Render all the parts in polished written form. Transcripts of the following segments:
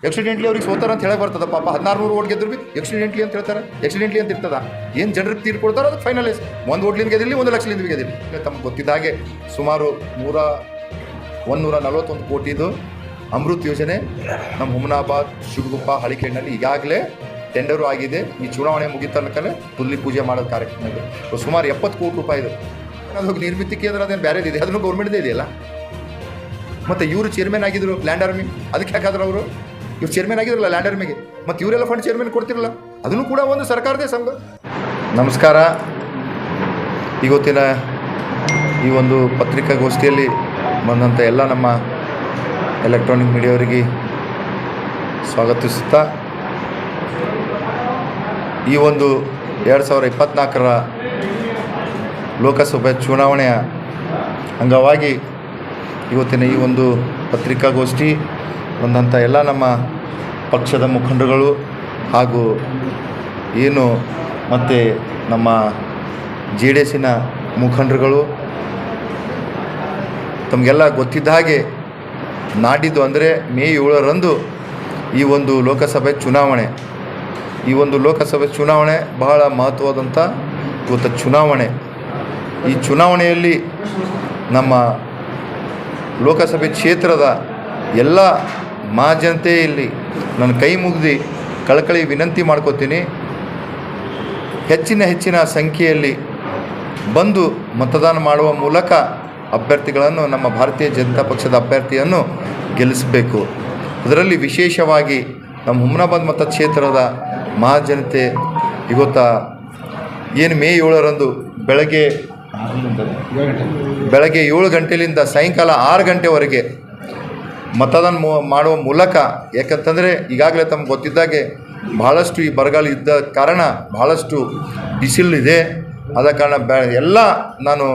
ಎಕ್ಸಿಡೆಂಟ್ಲಿ ಅವ್ರಿಗೆ ಸೋತಾರ ಅಂತ ಹೇಳಕ್ಕೆ ಬರ್ತದ. ಪಾಪ 1600 ಓಟ್ ಗೆದ್ರು ಬಿ ಎಕ್ಸಿಡೆಂಟ್ಲಿ ಅಂತ ಹೇಳ್ತಾರೆ. ಎಕ್ಸಿಡೆಂಟ್ಲಿ ಅಂತ ಇರ್ತದ. ಏನು ಜನರಿಗೆ ತೀರ್ಪು ಕೊಡ್ತಾರೋ ಅದಕ್ಕೆ ಫೈನಲೈಸ್. 1 ಓಟ್ಲಿಂದ ಗೆದಿರಲಿ 1 ಲಕ್ಷದಿಂದ ಗೆದಿರಲಿ. ತಮ್ಗೆ ಗೊತ್ತಿದ್ದ ಹಾಗೆ ಸುಮಾರು 141 ಕೋಟಿದು ಅಮೃತ್ ಯೋಜನೆ ನಮ್ಮ ಹುಮನಾಬಾದ್, ಶಿವಗುಪ್ಪ, ಹಳಿಕೆಣ್ಣಲ್ಲಿ ಈಗಾಗಲೇ ಟೆಂಡರು ಆಗಿದೆ. ಈ ಚುನಾವಣೆ ಮುಗಿದ ತನಕನೇ ತುಲ್ಲಿ ಪೂಜೆ ಮಾಡೋದು ಕಾರ್ಯಕ್ರಮ ಇದೆ. ಸುಮಾರು 70 ಕೋಟಿ ರೂಪಾಯಿದು ಅದು ನಿರ್ಮಿತಿ ಕೇಂದ್ರ ಅದೇನು ಬೇರೆದಿದೆ, ಅದನ್ನು ಗೌರ್ಮೆಂಟ್ದೇ ಇದೆಯಲ್ಲ. ಮತ್ತು ಇವರು ಚೇರ್ಮನ್ ಆಗಿದ್ರು ಲ್ಯಾಂಡ್ ಆರ್ಮಿ, ಅದಕ್ಕೆ ಯಾಕಾದ್ರೆ ಅವರು ಇವ್ರು ಚೇರ್ಮನ್ ಆಗಿದ್ರಲ್ಲ ಲ್ಯಾಂಡ್ ಆರ್ಮಿಗೆ, ಮತ್ತು ಇವರೆಲ್ಲ ಫಂಡ್ ಚೇರ್ಮನ್ ಕೊಡ್ತಿರಲ್ಲ, ಅದನ್ನು ಕೂಡ ಒಂದು ಸರ್ಕಾರದೇ ಸಂಘ. ನಮಸ್ಕಾರ. ಇವತ್ತಿನ ಈ ಒಂದು ಪತ್ರಿಕಾಗೋಷ್ಠಿಯಲ್ಲಿ ಬಂದಂಥ ಎಲ್ಲ ನಮ್ಮ ಎಲೆಕ್ಟ್ರಾನಿಕ್ ಮೀಡಿಯಾವರಿಗೆ ಸ್ವಾಗತಿಸುತ್ತಾ, ಈ ಒಂದು 2024ರ ಲೋಕಸಭೆ ಚುನಾವಣೆಯ ಅಂಗವಾಗಿ ಇವತ್ತಿನ ಈ ಒಂದು ಪತ್ರಿಕಾಗೋಷ್ಠಿ ಬಂದಂಥ ಎಲ್ಲ ನಮ್ಮ ಪಕ್ಷದ ಮುಖಂಡರುಗಳು ಹಾಗೂ ಏನು ಮತ್ತು ನಮ್ಮ JDSನ ಮುಖಂಡರುಗಳು, ತಮಗೆಲ್ಲ ಗೊತ್ತಿದ್ದ ಹಾಗೆ ನಾಡಿದ್ದು ಅಂದರೆ ಮೇ 7ರಂದು ಈ ಒಂದು ಲೋಕಸಭೆ ಚುನಾವಣೆ. ಈ ಒಂದು ಲೋಕಸಭೆ ಚುನಾವಣೆ ಬಹಳ ಮಹತ್ವವಾದಂಥ ಇವತ್ತು ಚುನಾವಣೆ. ಈ ಚುನಾವಣೆಯಲ್ಲಿ ನಮ್ಮ ಲೋಕಸಭೆ ಕ್ಷೇತ್ರದ ಎಲ್ಲ ಮಹಾಜನತೆಯಲ್ಲಿ ನಾನು ಕೈ ಮುಗಿದು ಕಳಕಳಿ ವಿನಂತಿ ಮಾಡ್ಕೋತೀನಿ, ಹೆಚ್ಚಿನ ಸಂಖ್ಯೆಯಲ್ಲಿ ಬಂದು ಮತದಾನ ಮಾಡುವ ಮೂಲಕ ಅಭ್ಯರ್ಥಿಗಳನ್ನು, ನಮ್ಮ ಭಾರತೀಯ ಜನತಾ ಪಕ್ಷದ ಅಭ್ಯರ್ಥಿಯನ್ನು ಗೆಲ್ಲಿಸಬೇಕು. ಅದರಲ್ಲಿ ವಿಶೇಷವಾಗಿ ನಮ್ಮ ಹುಮನಾಬಾದ್ ಮತಕ್ಷೇತ್ರದ ಮಹಾಜನತೆ ಇವತ್ತು ಏನು ಮೇ 7ರಂದು ಬೆಳಗ್ಗೆ 7 ಗಂಟೆಯಿಂದ ಸಾಯಂಕಾಲ 6 ಗಂಟೆವರೆಗೆ ಮತದಾನ ಮಾಡುವ ಮೂಲಕ, ಯಾಕಂತಂದರೆ ಈಗಾಗಲೇ ತಮ್ಗೆ ಗೊತ್ತಿದ್ದಾಗೆ ಬಹಳಷ್ಟು ಈ ಬರಗಾಲ ಇದ್ದ ಕಾರಣ ಬಹಳಷ್ಟು ಬಿಸಿಲಿದೆ. ಆದ ಕಾರಣ ಎಲ್ಲ ನಾನು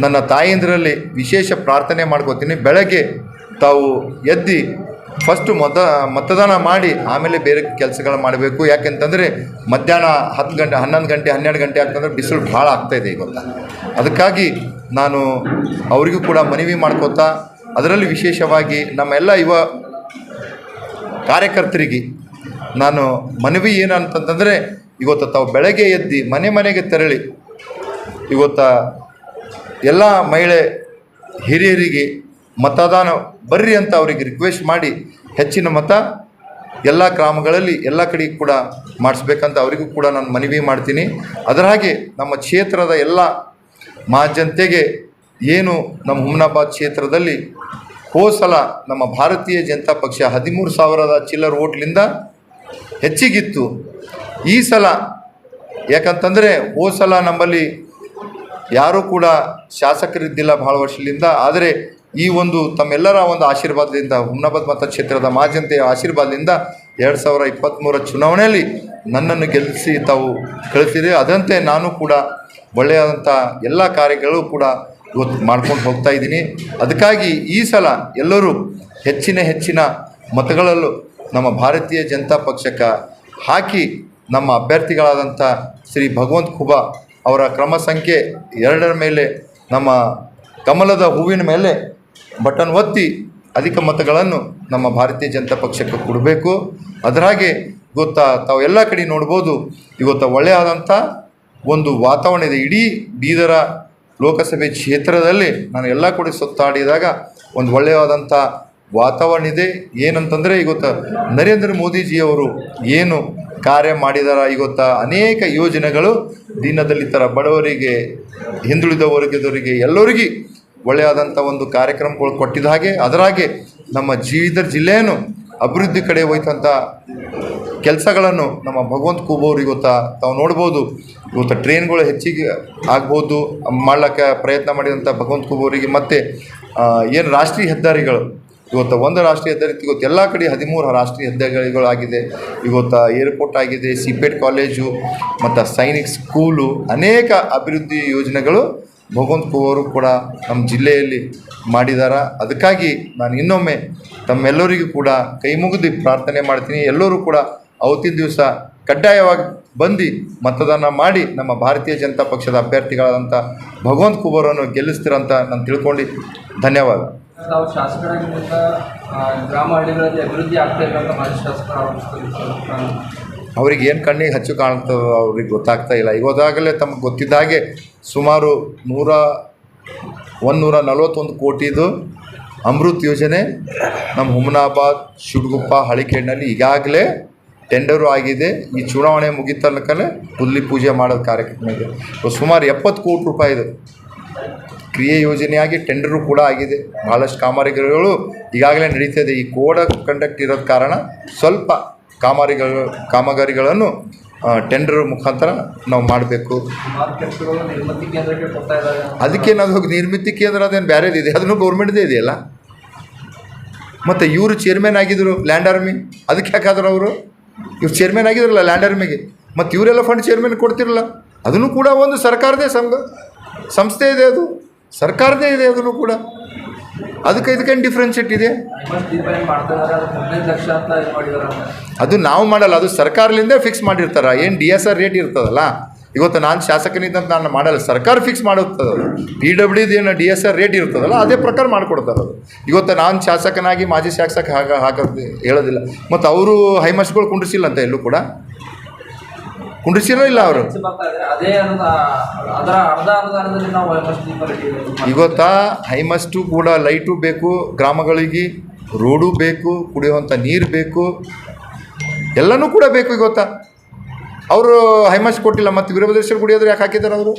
ನನ್ನ ತಾಯಂದಿರಲ್ಲಿ ವಿಶೇಷ ಪ್ರಾರ್ಥನೆ ಮಾಡ್ಕೋತೀನಿ, ಬೆಳಗ್ಗೆ ತಾವು ಎದ್ದು ಫಸ್ಟು ಮತದಾನ ಮಾಡಿ ಆಮೇಲೆ ಬೇರೆ ಕೆಲಸಗಳು ಮಾಡಬೇಕು. ಯಾಕೆಂತಂದರೆ ಮಧ್ಯಾಹ್ನ 10 ಗಂಟೆ 11 ಗಂಟೆ 12 ಗಂಟೆ ಆಗ್ತಂದ್ರೆ ಬಿಸಿಲು ಭಾಳ ಆಗ್ತಾಯಿದೆ ಇವತ್ತು. ಅದಕ್ಕಾಗಿ ನಾನು ಅವರಿಗೂ ಕೂಡ ಮನವಿ ಮಾಡ್ಕೋತಾ, ಅದರಲ್ಲಿ ವಿಶೇಷವಾಗಿ ನಮ್ಮ ಎಲ್ಲ ಯುವ ಕಾರ್ಯಕರ್ತರಿಗೆ ನಾನು ಮನವಿ ಏನಂತಂದರೆ, ಇವತ್ತು ತಾವು ಬೆಳಗ್ಗೆ ಎದ್ದು ಮನೆಗೆ ತೆರಳಿ ಇವತ್ತು ಎಲ್ಲ ಮಹಿಳೆ ಹಿರಿಯರಿಗೆ ಮತದಾನ ಬರ್ರಿ ಅಂತ ಅವರಿಗೆ ರಿಕ್ವೆಸ್ಟ್ ಮಾಡಿ ಹೆಚ್ಚಿನ ಮತ ಎಲ್ಲ ಗ್ರಾಮಗಳಲ್ಲಿ ಎಲ್ಲ ಕಡೆ ಕೂಡ ಮಾಡಿಸ್ಬೇಕಂತ ಅವರಿಗೂ ಕೂಡ ನಾನು ಮನವಿ ಮಾಡ್ತೀನಿ. ಅದರ ಹಾಗೆ ನಮ್ಮ ಕ್ಷೇತ್ರದ ಎಲ್ಲ ಮಹಾಜನತೆಗೆ ಏನು ನಮ್ಮ ಹುಮನಾಬಾದ್ ಕ್ಷೇತ್ರದಲ್ಲಿ ಹೋದ ಸಲ ನಮ್ಮ ಭಾರತೀಯ ಜನತಾ ಪಕ್ಷ 13,000 ಚಿಲ್ಲರ್ ಓಟ್ಲಿಂದ ಹೆಚ್ಚಿಗಿತ್ತು. ಈ ಸಲ ಯಾಕಂತಂದರೆ ಹೋದ ಸಲ ನಮ್ಮಲ್ಲಿ ಯಾರೂ ಕೂಡ ಶಾಸಕರಿದ್ದಿಲ್ಲ ಭಾಳ ವರ್ಷದಿಂದ. ಆದರೆ ಈ ಒಂದು ತಮ್ಮೆಲ್ಲರ ಒಂದು ಆಶೀರ್ವಾದದಿಂದ, ಹುಮನಾಬಾದ್ ಮತಕ್ಷೇತ್ರದ ಮಹಾಜನತೆಯ ಆಶೀರ್ವಾದದಿಂದ 2023 ಚುನಾವಣೆಯಲ್ಲಿ ನನ್ನನ್ನು ಗೆಲ್ಲಿಸಿ ತಾವು ಕಳಿಸಿದೆ. ಅದಂತೆ ನಾನು ಕೂಡ ಒಳ್ಳೆಯದಂಥ ಎಲ್ಲ ಕಾರ್ಯಗಳು ಕೂಡ ಇವತ್ತು ಮಾಡ್ಕೊಂಡು ಹೋಗ್ತಾ ಇದ್ದೀನಿ. ಅದಕ್ಕಾಗಿ ಈ ಸಲ ಎಲ್ಲರೂ ಹೆಚ್ಚಿನ ಮತಗಳಲ್ಲೂ ನಮ್ಮ ಭಾರತೀಯ ಜನತಾ ಪಕ್ಷಕ್ಕೆ ಹಾಕಿ ನಮ್ಮ ಅಭ್ಯರ್ಥಿಗಳಾದಂಥ ಶ್ರೀ ಭಗವಂತ ಖೂಬಾ ಅವರ ಕ್ರಮ ಸಂಖ್ಯೆ 2ರ ಮೇಲೆ ನಮ್ಮ ಕಮಲದ ಹೂವಿನ ಮೇಲೆ ಬಟನ್ ಒತ್ತಿ ಅಧಿಕ ಮತಗಳನ್ನು ನಮ್ಮ ಭಾರತೀಯ ಜನತಾ ಪಕ್ಷಕ್ಕೆ ಕೊಡಬೇಕು. ಅದರಾಗೆ ಗೊತ್ತಾ ತಾವು ಎಲ್ಲ ಕಡೆ ನೋಡ್ಬೋದು, ಇವತ್ತು ಒಳ್ಳೆಯದಾದಂಥ ಒಂದು ವಾತಾವರಣ ಇದೆ. ಇಡೀ ಬೀದರ ಲೋಕಸಭೆ ಕ್ಷೇತ್ರದಲ್ಲಿ ನಾನು ಎಲ್ಲ ಕಡೆ ಸುತ್ತಾಡಿದಾಗ ಒಂದು ಒಳ್ಳೆಯದಾದಂಥ ವಾತಾವರಣ ಇದೆ. ಏನಂತಂದರೆ ಇವತ್ತು ನರೇಂದ್ರ ಮೋದಿಜಿಯವರು ಏನು ಕಾರ್ಯ ಮಾಡಿದಾರ, ಇವತ್ತು ಅನೇಕ ಯೋಜನೆಗಳು ದೀನದಲಿತರ, ಬಡವರಿಗೆ, ಹಿಂದುಳಿದ ವರ್ಗದವರಿಗೆ ಎಲ್ಲರಿಗೂ ಒಳ್ಳೆಯದಾದಂಥ ಒಂದು ಕಾರ್ಯಕ್ರಮಗಳು ಕೊಟ್ಟಿದ್ದ ಹಾಗೆ, ಅದರಾಗೆ ನಮ್ಮ ಬೀದರ್ ಜಿಲ್ಲೆಯನ್ನು ಅಭಿವೃದ್ಧಿ ಕಡೆ ಹೋಯ್ತಂಥ ಕೆಲಸಗಳನ್ನು ನಮ್ಮ ಭಗವಂತ ಖೂಬಾ ಅವರು ಇವತ್ತು ತಾವು ನೋಡ್ಬೋದು. ಇವತ್ತು ಟ್ರೈನ್ಗಳು ಹೆಚ್ಚಿಗೆ ಆಗ್ಬೋದು ಮಾಡ್ಲಿಕ್ಕೆ ಪ್ರಯತ್ನ ಮಾಡಿದಂಥ ಭಗವಂತ ಖೂಬಾ ಅವರಿಗೆ, ಮತ್ತು ಏನು ರಾಷ್ಟ್ರೀಯ ಹೆದ್ದಾರಿಗಳು ಇವತ್ತು ಒಂದು ರಾಷ್ಟ್ರೀಯ ಹೆದ್ದಾರಿ ಇವತ್ತು ಎಲ್ಲ ಕಡೆ 13 ರಾಷ್ಟ್ರೀಯ ಹೆದ್ದಾರಿಗಳಾಗಿದೆ. ಇವತ್ತು ಏರ್ಪೋರ್ಟ್ ಆಗಿದೆ, ಸಿಪೇಟ್ ಕಾಲೇಜು ಮತ್ತು ಸೈನಿಕ್ ಸ್ಕೂಲು, ಅನೇಕ ಅಭಿವೃದ್ಧಿ ಯೋಜನೆಗಳು ಭಗವಂತ ಖೂಬಾ ಅವರು ಕೂಡ ನಮ್ಮ ಜಿಲ್ಲೆಯಲ್ಲಿ ಮಾಡಿದ್ದಾರೆ. ಅದಕ್ಕಾಗಿ ನಾನು ಇನ್ನೊಮ್ಮೆ ತಮ್ಮೆಲ್ಲರಿಗೂ ಕೂಡ ಕೈ ಮುಗಿದು ಪ್ರಾರ್ಥನೆ ಮಾಡ್ತೀನಿ, ಎಲ್ಲರೂ ಕೂಡ ಅವತ್ತಿನ ದಿವಸ ಕಡ್ಡಾಯವಾಗಿ ಬಂದು ಮತದಾನ ಮಾಡಿ ನಮ್ಮ ಭಾರತೀಯ ಜನತಾ ಪಕ್ಷದ ಅಭ್ಯರ್ಥಿಗಳಾದಂಥ ಭಗವಂತ ಖೂಬಾ ಅವರನ್ನು ಗೆಲ್ಲಿಸ್ತೀರಂತ ನಾನು ತಿಳ್ಕೊಂಡು ಧನ್ಯವಾದ. ತಾವು ಶಾಸಕರಾಗಿದ್ದಾಗ ಗ್ರಾಮ ಹಳ್ಳಿಗಳಲ್ಲಿ ಅಭಿವೃದ್ಧಿ ಆಗ್ತಾ ಇಲ್ಲ ಅಂತ ಮಾಜಿ ಶಾಸಕರು ಆರೋಪಿಸ್ತಾರೆ. ಅವ್ರಿಗೆ ಏನು ಕಣ್ಣಿಗೆ ಹಚ್ಚು ಕಾಣ್ತದೆ ಅವ್ರಿಗೆ ಗೊತ್ತಾಗ್ತಾ ಇಲ್ಲ. ಇವಾಗಲೇ ತಮಗೆ ಗೊತ್ತಿದ್ದ ಹಾಗೆ ಸುಮಾರು 141 ಕೋಟಿದು ಅಮೃತ್ ಯೋಜನೆ ನಮ್ಮ ಹುಮನಾಬಾದ್, ಶಿಡ್ಗುಪ್ಪ, ಹಳಿಕೇಡ್ನಲ್ಲಿ ಈಗಾಗಲೇ ಟೆಂಡರು ಆಗಿದೆ. ಈ ಚುನಾವಣೆ ಮುಗಿತನಕಲೇ ಹುಲ್ಲಿ ಪೂಜೆ ಮಾಡೋದು ಕಾರ್ಯಕ್ರಮ ಇದೆ. ಸುಮಾರು 70 ಕೋಟಿ ರೂಪಾಯಿದು ಕ್ರಿಯೆ ಯೋಜನೆಯಾಗಿ ಟೆಂಡರು ಕೂಡ ಆಗಿದೆ. ಭಾಳಷ್ಟು ಕಾಮಗಾರಿಗಳು ಈಗಾಗಲೇ ನಡೀತಿದೆ. ಈ ಕೋಡ್ ಆಫ್ ಕಂಡಕ್ಟ್ ಇರೋದ ಕಾರಣ ಸ್ವಲ್ಪ ಕಾಮಗಾರಿಗಳನ್ನು ಟೆಂಡರ್ ಮುಖಾಂತರ ನಾವು ಮಾಡಬೇಕು. ಅದಕ್ಕೇನದು ನಿರ್ಮಿತಿ ಕೇಂದ್ರ ಅದೇನು ಬೇರೆದಿದೆ, ಅದನ್ನು ಗೌರ್ಮೆಂಟ್ದೇ ಇದೆಯಲ್ಲ. ಮತ್ತು ಇವರು ಚೇರ್ಮನ್ ಆಗಿದ್ದರು ಲ್ಯಾಂಡ್ ಆರ್ಮಿ, ಅದಕ್ಕೆ ಯಾಕಾದ್ರೆ ಅವರು ಇವ್ರು ಚೇರ್ಮನ್ ಆಗಿದ್ರಲ್ಲ ಲ್ಯಾಂಡ್ ಆರ್ಮಿಗೆ, ಮತ್ತು ಇವರೆಲ್ಲ ಫಂಡ್ ಚೇರ್ಮನ್ ಕೊಡ್ತಿರಲ್ಲ. ಅದನ್ನು ಕೂಡ ಒಂದು ಸರ್ಕಾರದೇ ಸಂಸ್ಥೆ ಇದೆ, ಅದು ಸರ್ಕಾರದೇ ಇದೆ. ಅದನ್ನು ಕೂಡ ಇದಕ್ಕೇನು ಡಿಫ್ರೆನ್ಷಿಯೇಟ್ ಇದೆ? ಅದು ನಾವು ಮಾಡಲ್ಲ, ಅದು ಸರ್ಕಾರದಿಂದ ಫಿಕ್ಸ್ ಮಾಡಿರ್ತಾರೆ. ಏನು DSR ರೇಟ್ ಇರ್ತದಲ್ಲ, ಇವತ್ತು ನಾನು ಶಾಸಕನಿದ್ದಂತ ನಾನು ಮಾಡಲ್ಲ, ಸರ್ಕಾರ ಫಿಕ್ಸ್ ಮಾಡುತ್ತದೆ. PWD ಏನು DSR ರೇಟ್ ಇರ್ತದಲ್ಲ ಅದೇ ಪ್ರಕಾರ ಮಾಡಿಕೊಡ್ತಾರೆ. ಅದು ಇವತ್ತು ನಾನು ಶಾಸಕನಾಗಿ ಮಾಜಿ ಶಾಸಕ ಹಾಕೋದು ಹೇಳೋದಿಲ್ಲ. ಮತ್ತು ಅವರು ಹೈಮಸ್ಗಳು ಕುಂಡ್ರಿಸಿಲ್ಲ ಅಂತ ಎಲ್ಲೂ ಕೂಡ ಕುಂಡ್ರಿಸಿರೋ ಇಲ್ಲ ಅವರು. ಇವತ್ತು ಹೈಮಸ್ಟು ಕೂಡ ಲೈಟು ಬೇಕು, ಗ್ರಾಮಗಳಿಗೆ ರೋಡು ಬೇಕು, ಕುಡಿಯುವಂಥ ನೀರು ಬೇಕು, ಎಲ್ಲನೂ ಕೂಡ ಬೇಕು. ಇವತ್ತು ಅವರು ಹೈಮಸ್ಟ್ ಕೊಟ್ಟಿಲ್ಲ, ಮತ್ತು ವೀರಭದ್ರೇಶ್ವರ ಗುಡಿ ಆದರೂ ಯಾಕೆ ಹಾಕಿದ್ದಾರೆ ಅವರು?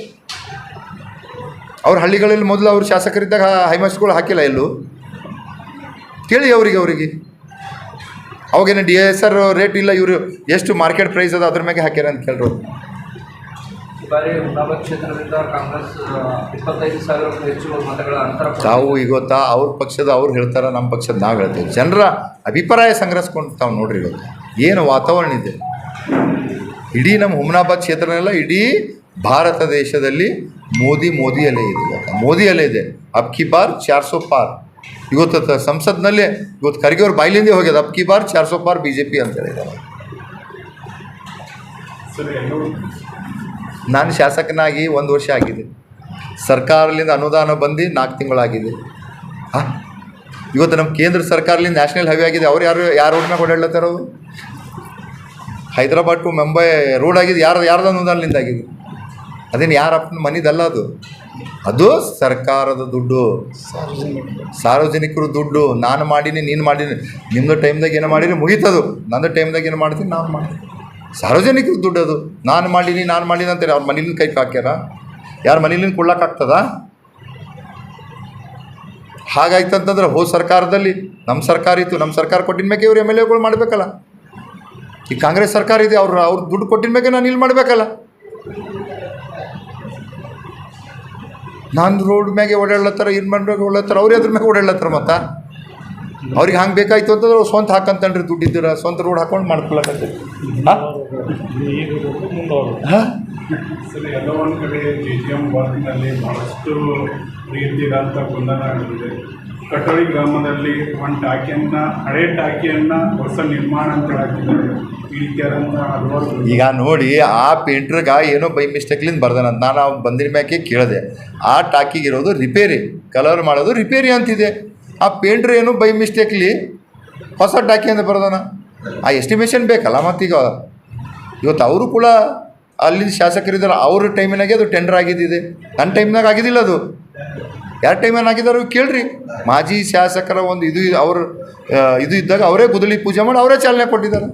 ಅವ್ರ ಹಳ್ಳಿಗಳಲ್ಲಿ ಮೊದಲು ಅವರು ಶಾಸಕರಿದ್ದಾಗ ಹೈಮಸ್ಟ್ಗಳು ಹಾಕಿಲ್ಲ ಎಲ್ಲೂ. ಕೇಳಿ ಅವರಿಗೆ ಅವಾಗೇನು DSR ರೇಟ್ ಇಲ್ಲ, ಇವರು ಎಷ್ಟು ಮಾರ್ಕೆಟ್ ಪ್ರೈಸ್ ಅದ ಅದ್ರ ಮೇಲೆ ಹಾಕ್ಯಾರ ಅಂತ ಕೇಳ್ರು. ತಾವು ಇವತ್ತು ಅವ್ರ ಪಕ್ಷದ ಅವ್ರು ಹೇಳ್ತಾರೆ, ನಮ್ಮ ಪಕ್ಷದ ನಾವು ಹೇಳ್ತೀವಿ. ಜನರ ಅಭಿಪ್ರಾಯ ಸಂಗ್ರಹಿಸ್ಕೊಂಡು ತಾವು ನೋಡ್ರಿ ಇವತ್ತು ಏನು ವಾತಾವರಣ ಇದೆ. ಇಡೀ ನಮ್ಮ ಹುಮನಾಬಾದ್ ಕ್ಷೇತ್ರನೆಲ್ಲ ಇಡೀ ಭಾರತ ದೇಶದಲ್ಲಿ ಮೋದಿ ಅಲೆ ಇದೆ. ಇವತ್ತು ಮೋದಿ ಅಲೆ ಇದೆ. ಅಬ್ಕಿ ಬಾರ್ 400 ಪಾರ್. ಇವತ್ತು ಸಂಸತ್ನಲ್ಲೇ ಇವತ್ತು ಖರ್ಗೆ ಅವ್ರ ಬಾಯಿಲಿಂದೇ ಹೋಗ್ಯದ, ಅಬ್ಕಿ ಬಾರ್ 400 ಪಾರ್ BJP ಅಂತ ಹೇಳಿದ್ದಾರೆ. ನಾನು ಶಾಸಕನಾಗಿ 1 ವರ್ಷ ಆಗಿದೆ. ಸರ್ಕಾರದಿಂದ ಅನುದಾನ ಬಂದು 4 ತಿಂಗಳಾಗಿದೆ. ಇವತ್ತು ನಮ್ಮ ಕೇಂದ್ರ ಸರ್ಕಾರದಿಂದ ನ್ಯಾಷನಲ್ ಹೈವೇ ಆಗಿದೆ. ಅವ್ರು ಯಾರು ರೋಡ್ ಮೇಲೆ ಓಡಾಡ್ಲತ್ತಾರ? ಅವರು ಹೈದರಾಬಾದ್ ಟು ಮುಂಬೈ ರೋಡ್ ಆಗಿದೆ. ಯಾರ್ದು ಅನುದಾನದಿಂದ ಆಗಿದೆ? ಅದೇನು ಯಾರಪ್ಪನ ಮನಿದಲ್ಲ, ಅದು ಸರ್ಕಾರದ ದುಡ್ಡು, ಸಾರ್ವಜನಿಕರು ದುಡ್ಡು. ನಾನು ಮಾಡೀನಿ, ನೀನು ಮಾಡೀನಿ, ನಿಮ್ಮದು ಟೈಮ್ದಾಗ ಏನು ಮಾಡೀನಿ ಮುಗೀತದು. ನಂದು ಟೈಮ್ದಾಗ ಏನು ಮಾಡ್ತೀನಿ ನಾನು ಮಾಡ್ತೀನಿ. ಸಾರ್ವಜನಿಕರ ದುಡ್ಡು ಅದು. ನಾನು ಮಾಡೀನಿ ಅಂತೇಳಿ ಅವ್ರ ಮನೇಲಿಂದ ಕೈ ಹಾಕ್ಯಾರ? ಯಾರು ಮನೇಲಿಂದ ಕೊಡ್ಲಕ್ಕಾಗ್ತದ? ಹಾಗಾಯ್ತಂತಂದ್ರೆ ಹೋದ ಸರ್ಕಾರದಲ್ಲಿ ನಮ್ಮ ಸರ್ಕಾರ ಇತ್ತು, ನಮ್ಮ ಸರ್ಕಾರ ಕೊಟ್ಟಿನ ಮೇಲೆ ಇವ್ರು MLAಗಳು ಮಾಡಬೇಕಲ್ಲ. ಈ ಕಾಂಗ್ರೆಸ್ ಸರ್ಕಾರ ಇದೆ, ಅವ್ರು ದುಡ್ಡು ಕೊಟ್ಟಿನ ಮೇಲೆ ನಾನು ಇಲ್ಲಿ ಮಾಡಬೇಕಲ್ಲ. ನಾನು ರೋಡ್ ಮ್ಯಾಗೆ ಓಡಾಡ್ಲತ್ತಾರ, ಏನು ಮಾಡ್ಬೇಕು ಓಡಾಡ್ತಾರೆ, ಅವ್ರು ಅದ್ರ ಮ್ಯಾಗೆ ಓಡಾಡ್ಲತ್ತಾರ. ಮತ್ತು ಅವ್ರಿಗೆ ಹಂಗೆ ಬೇಕಾಯ್ತು ಅಂತಂದ್ರೆ ಅವ್ರು ಸ್ವಂತ ಹಾಕಂತನ್ರಿ, ದುಡ್ಡಿದ್ದೀರ ಸ್ವಂತ ರೋಡ್ ಹಾಕೊಂಡು ಮಾಡ್ಕೊಳಕತ್ತೀರಿ. ಎಲ್ಲ ಒಂದು ಕಡೆ JGM ವರ್ಕ್ನಲ್ಲಿ ಭಾಳಷ್ಟು ರೀತಿಯಾದಂಥ ಗೊಂದಲ ನಡೆದಿದೆ. ಕಟ್ಟೋಳಿ ಗ್ರಾಮದಲ್ಲಿ ಒಂದು ಟಾಕಿಯನ್ನು, ಹಳೆ ಟಾಕಿಯನ್ನು ಹೊಸ ನಿರ್ಮಾಣ ಅಂತ ಹಾಕಿದ್ದಾರೆ. ಈ ರೀತಿಯಾದಂಥ ಹಲವಾರು ಈಗ ನೋಡಿ, ಆ ಪೇಂಟ್ರಿಗೆ ಏನೋ ಬೈ ಮಿಸ್ಟೇಕ್ಲಿಂದ ಬರ್ದಾನಂತ. ನಾನು ಬಂದಿನ ಮ್ಯಾಕೆ ಕೇಳಿದೆ, ಆ ಟಾಕಿಗಿರೋದು ರಿಪೇರಿ, ಕಲರ್ ಮಾಡೋದು ರಿಪೇರಿ ಅಂತಿದೆ. ಆ ಪೇಂಟ್ರ್ ಏನು ಬೈ ಮಿಸ್ಟೇಕ್ಲಿ ಹೊಸ ಟಾಕಿ ಅಂತ ಬರ್ದಾನ. ಆ ಎಸ್ಟಿಮೇಷನ್ ಬೇಕಲ್ಲ. ಮತ್ತೀಗ ಇವತ್ತು ಅವರು ಕೂಡ ಅಲ್ಲಿಂದ ಶಾಸಕರಿದ್ದಾರೆ, ಅವ್ರ ಟೈಮಿನಾಗೆ ಅದು ಟೆಂಡರ್ ಆಗಿದ್ದಿದೆ. ನನ್ನ ಟೈಮ್ನಾಗ ಆಗಿದ್ದಿಲ್ಲ. ಅದು ಯಾರ ಟೈಮಲ್ಲಿ ಆಗಿದ್ದಾರೆ ಕೇಳ್ರಿ. ಮಾಜಿ ಶಾಸಕರ ಒಂದು ಇದು ಇದ್ದಾಗ ಅವರೇ ಗುದಲಿ ಪೂಜೆ ಮಾಡಿ ಅವರೇ ಚಾಲನೆ ಕೊಟ್ಟಿದ್ದಾರೆ.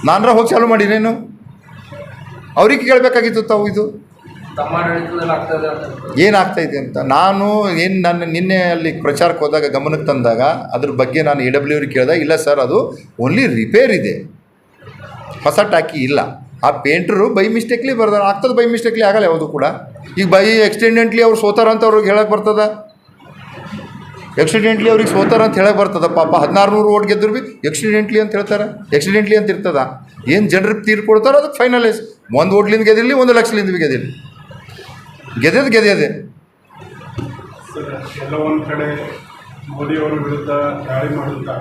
ನಾನರ ಹೋಗಿ ಚಾಲು ಮಾಡಿನೇನು? ಅವ್ರಿಗೆ ಕೇಳಬೇಕಾಗಿತ್ತು ತಾವು ಇದು ಏನಾಗ್ತಾಯಿದೆ ಅಂತ. ನಾನು ನಿನ್ನೆ ಅಲ್ಲಿ ಪ್ರಚಾರಕ್ಕೆ ಹೋದಾಗ ಗಮನಕ್ಕೆ ತಂದಾಗ ಅದ್ರ ಬಗ್ಗೆ ನಾನು AW ಅವ್ರಿಗೆ ಕೇಳಿದಾಗ, ಇಲ್ಲ ಸರ್, ಅದು ಓನ್ಲಿ ರಿಪೇರ್ ಇದೆ, ಹೊಸ ಟಾಕಿ ಇಲ್ಲ. ಆ ಪೇಂಟ್ರು ಬೈ ಮಿಸ್ಟೇಕ್ಲಿ ಬರ್ದಾರೆ. ಆಗ್ತದೆ, ಬೈ ಮಿಸ್ಟೇಕ್ಲಿ ಆಗಲ್ಲ ಯಾವುದು ಕೂಡ. ಈಗ ಬೈ ಎಕ್ಸಿಡೆಂಟ್ಲಿ ಅವ್ರು ಸೋತಾರ ಅಂತ ಅವ್ರಿಗೆ ಹೇಳಕ್ಕೆ ಬರ್ತದ? ಎಕ್ಸಿಡೆಂಟ್ಲಿ ಅವ್ರಿಗೆ ಸೋತಾರ ಅಂತ ಹೇಳಕ್ಕೆ ಬರ್ತದ? ಪಾಪ 1600 ಓಟ್ ಗೆದ್ದರು ಭೀ ಎಕ್ಸಿಡೆಂಟ್ಲಿ ಅಂತ ಹೇಳ್ತಾರೆ. ಎಕ್ಸಿಡೆಂಟ್ಲಿ ಅಂತ ಇರ್ತದ? ಏನು ಜನರಿಗೆ ತೀರ್ಪು ಕೊಡ್ತಾರೋ ಅದಕ್ಕೆ ಫೈನಲೈಸ್. 1 ಓಟ್ಲಿಂದ ಗೆದಿರಲಿ, 1 ಲಕ್ಷಲಿಂದ ಭೀ ಗೆದಿರಲಿ, ಗೆದ್ಯದೆ. ಎಲ್ಲ ಒಂದು ಕಡೆ ಮೋದಿಯವರ ವಿರುದ್ಧ ದಾಳಿ ಮಾಡುತ್ತಾ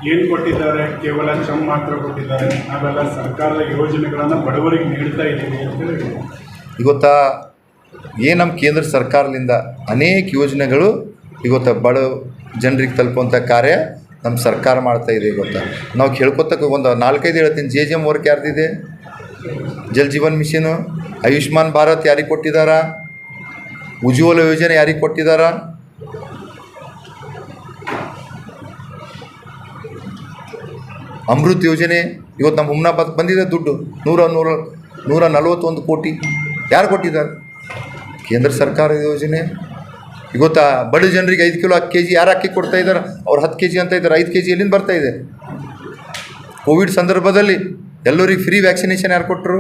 ಏನು ಕೊಟ್ಟಿದ್ದಾರೆ? ಕೇವಲ ಶ್ರಮ ಮಾತ್ರ ಕೊಟ್ಟಿದ್ದಾರೆ. ನಾವೆಲ್ಲ ಸರ್ಕಾರದ ಯೋಜನೆಗಳನ್ನು ಬಡವರಿಗೆ ನೀಡ್ತಾ ಇದ್ದೀವಿ ಅಂತ ಹೇಳಿ ಇವತ್ತು ಏನು ನಮ್ಮ ಕೇಂದ್ರ ಸರ್ಕಾರದಿಂದ ಅನೇಕ ಯೋಜನೆಗಳು ಇವತ್ತು ಬಡ ಜನರಿಗೆ ತಲುಪುವಂಥ ಕಾರ್ಯ ನಮ್ಮ ಸರ್ಕಾರ ಮಾಡ್ತಾ ಇದೆ. ಗೊತ್ತಾ, ನಾವು ಕೇಳ್ಕೊತಕ್ಕ ಒಂದು 4-5 ಹೇಳ್ತೀನಿ. JJM ವರ್ಕ್ ಯಾರ್ದಿದೆ? ಜಲ್ ಜೀವನ್ ಮಿಷನು, ಆಯುಷ್ಮಾನ್ ಭಾರತ್ ಯಾರಿಗೆ ಕೊಟ್ಟಿದ್ದಾರ? ಉಜ್ವಲ ಯೋಜನೆ ಯಾರಿಗೆ ಕೊಟ್ಟಿದ್ದಾರ? ಅಮೃತ್ ಯೋಜನೆ ಇವತ್ತು ನಮ್ಮ ಹುಮ್ನಾಬಾದ್ ಬಂದಿದೆ ದುಡ್ಡು 141 ಕೋಟಿ. ಯಾರು ಕೊಟ್ಟಿದ್ದಾರೆ? ಕೇಂದ್ರ ಸರ್ಕಾರದ ಯೋಜನೆ. ಇವತ್ತು ಬಡ ಜನರಿಗೆ 5 ಕಿಲೋ ಕೆ ಜಿ ಯಾರು ಅಕ್ಕಿ ಕೊಡ್ತಾ ಇದ್ದಾರೆ? ಅವ್ರು 10 ಕೆ ಜಿ ಅಂತ ಇದ್ದಾರೆ. 5 ಕೆ ಜಿ ಎಲ್ಲಿಂದ ಬರ್ತಾ ಇದೆ? ಕೋವಿಡ್ ಸಂದರ್ಭದಲ್ಲಿ ಎಲ್ಲರಿಗೆ ಫ್ರೀ ವ್ಯಾಕ್ಸಿನೇಷನ್ ಯಾರು ಕೊಟ್ಟರು?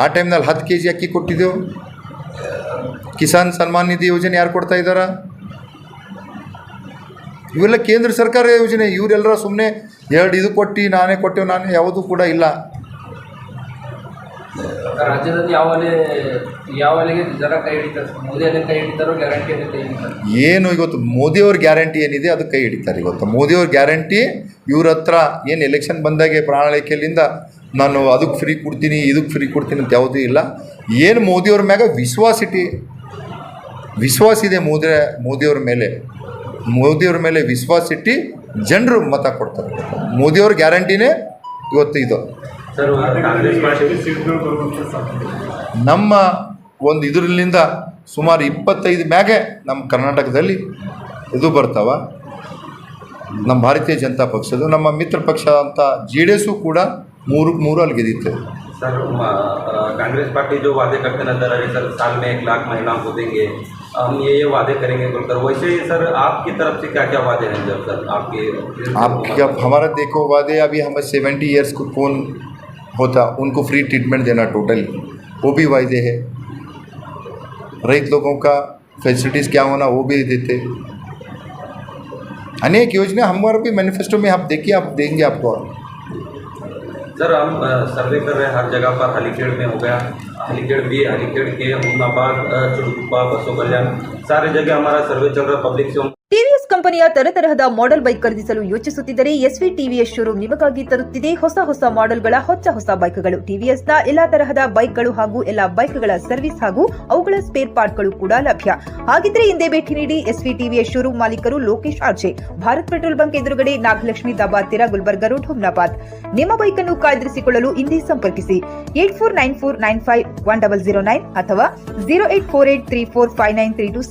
ಆ ಟೈಮ್ನಲ್ಲಿ 10 ಕೆ ಜಿ ಅಕ್ಕಿ ಕೊಟ್ಟಿದ್ದೆವು. ಕಿಸಾನ್ ಸನ್ಮಾನ್ ನಿಧಿ ಯೋಜನೆ ಯಾರು ಕೊಡ್ತಾ ಇದ್ದಾರೆ? ಇವೆಲ್ಲ ಕೇಂದ್ರ ಸರ್ಕಾರ ಯೋಜನೆ. ಇವರೆಲ್ಲರ ಸುಮ್ಮನೆ 2 ಇದು ಕೊಟ್ಟು ನಾನೇ ಕೊಟ್ಟೆವು ನಾನೇ ಯಾವುದೂ ಕೂಡ ಇಲ್ಲ. ರಾಜ್ಯದಲ್ಲಿ ಯಾವ ಅಲೆಗೆ ಜನ ಕೈ ಹಿಡಿತಾರೆ? ಮೋದಿ ಅಲೆ ಕೈ ಹಿಡಿತಾರೋ ಗ್ಯಾರಂಟಿ ಅಲೆ ಕೈ ಹಿಡಿತಾರೆ? ಏನು ಇವತ್ತು ಮೋದಿಯವ್ರ ಗ್ಯಾರಂಟಿ ಏನಿದೆ ಅದು ಕೈ ಹಿಡಿತಾರೆ. ಇವತ್ತು ಮೋದಿಯವ್ರ ಗ್ಯಾರಂಟಿ ಇವ್ರ ಹತ್ರ ಏನು ಎಲೆಕ್ಷನ್ ಬಂದಾಗೆ ಪ್ರಣಾಳಿಕೆಯಲ್ಲಿಂದ ನಾನು ಅದಕ್ಕೆ ಫ್ರೀ ಕೊಡ್ತೀನಿ ಇದಕ್ಕೆ ಫ್ರೀ ಕೊಡ್ತೀನಿ ಅಂತ ಯಾವುದೂ ಇಲ್ಲ. ಏನು ಮೋದಿಯವ್ರ ಮ್ಯಾಗ ವಿಶ್ವಾಸ ಇದೆ. ಮೋದಿಯವ್ರ ಮೇಲೆ ವಿಶ್ವಾಸ ಇಟ್ಟು ಜನರು ಮತ ಕೊಡ್ತಾರೆ. ಮೋದಿಯವ್ರ ಗ್ಯಾರಂಟಿನೇ ಇವತ್ತು ಇದು. ಸರ್, ಕಾಂಗ್ರೆಸ್ ಪಾರ್ಟಿ ಸೀಟ್ಗಳು ಬರುವಂಥ ಸಾಧ್ಯತೆ. ನಮ್ಮ ಒಂದು ಇದರಿಂದ ಸುಮಾರು 25 ಮ್ಯಾಗೆ ನಮ್ಮ ಕರ್ನಾಟಕದಲ್ಲಿ ಇದು ಬರ್ತಾವ. ನಮ್ಮ ಭಾರತೀಯ ಜನತಾ ಪಕ್ಷದ ನಮ್ಮ ಮಿತ್ರ ಪಕ್ಷ ಅಂತ JDS ಕೂಡ 3-3 ಅಲ್ಲಿ ಗೆದ್ದಿತ್ತು. सर, कांग्रेस पार्टी जो वादे करते नजर आ रही सर, साल में 1 लाख महिलाओं को देंगे, हम ये वादे करेंगे बोलकर, वैसे ही सर आपकी तरफ से क्या क्या वादे हैं? जब सर आपके हमारा देखो वादे, अभी हमें 70 ईयर्स को कौन होता उनको फ्री ट्रीटमेंट देना टोटल, वो भी वादे है. रईत लोगों का फैसिलिटीज़ क्या होना वो भी देते. अनेक योजना हमारे भी मैनिफेस्टो में आप देखिए, आप देंगे आपको. सर, हम सर्वे कर रहे हैं हर जगह पर. हलीखेड़ में हो गया, हलीखेड़ के हुमनाबाद, चुड़कुप्पा, बसो कल्याण, सारे जगह हमारा सर्वे चल रहा है. पब्लिक से ಟಿವಿಎಸ್ ಕಂಪನಿಯ ತರತರಹದ ಮಾಡೆಲ್ ಬೈಕ್ ಖರೀದಿಸಲು ಯೋಚಿಸುತ್ತಿದ್ದರೆ ಎಸ್ವಿ ಟಿವಿಎಸ್ ಶೋರೂಮ್ ನಿಮಗಾಗಿ ತರುತ್ತಿದೆ ಹೊಸ ಮಾಡೆಲ್ಗಳ ಹೊಸ ಬೈಕ್ಗಳು. ಟಿವಿಎಸ್ನ ಎಲ್ಲಾ ತರಹದ ಬೈಕ್ಗಳು ಹಾಗೂ ಎಲ್ಲಾ ಬೈಕ್ಗಳ ಸರ್ವಿಸ್ ಹಾಗೂ ಅವುಗಳ ಸ್ಪೇರ್ ಪಾರ್ಟ್ಗಳು ಕೂಡ ಲಭ್ಯ. ಹಾಗಿದ್ರೆ ಹಿಂದೆ ಭೇಟಿ ನೀಡಿ. ಎಸ್ವಿ ಟಿವಿಎಸ್ ಶೋರೂಮ್ ಮಾಲೀಕರು Lokesh RJ, Bharat petrol bunk ಎದುರುಗಡೆ, ನಾಗಲಕ್ಷ್ಮಿ ದಾಬಾ ಹತ್ತಿರ, ಗುಲ್ಬರ್ಗಾ ರೋಡ್, ಹುಮ್ನಾಬಾದ್. ನಿಮ್ಮ ಬೈಕ್ ಅನ್ನು ಕಾಯ್ದಿರಿಸಿಕೊಳ್ಳಲು ಹಿಂದೆ ಸಂಪರ್ಕಿಸಿ 8494951009 ಅಥವಾ 0848345932.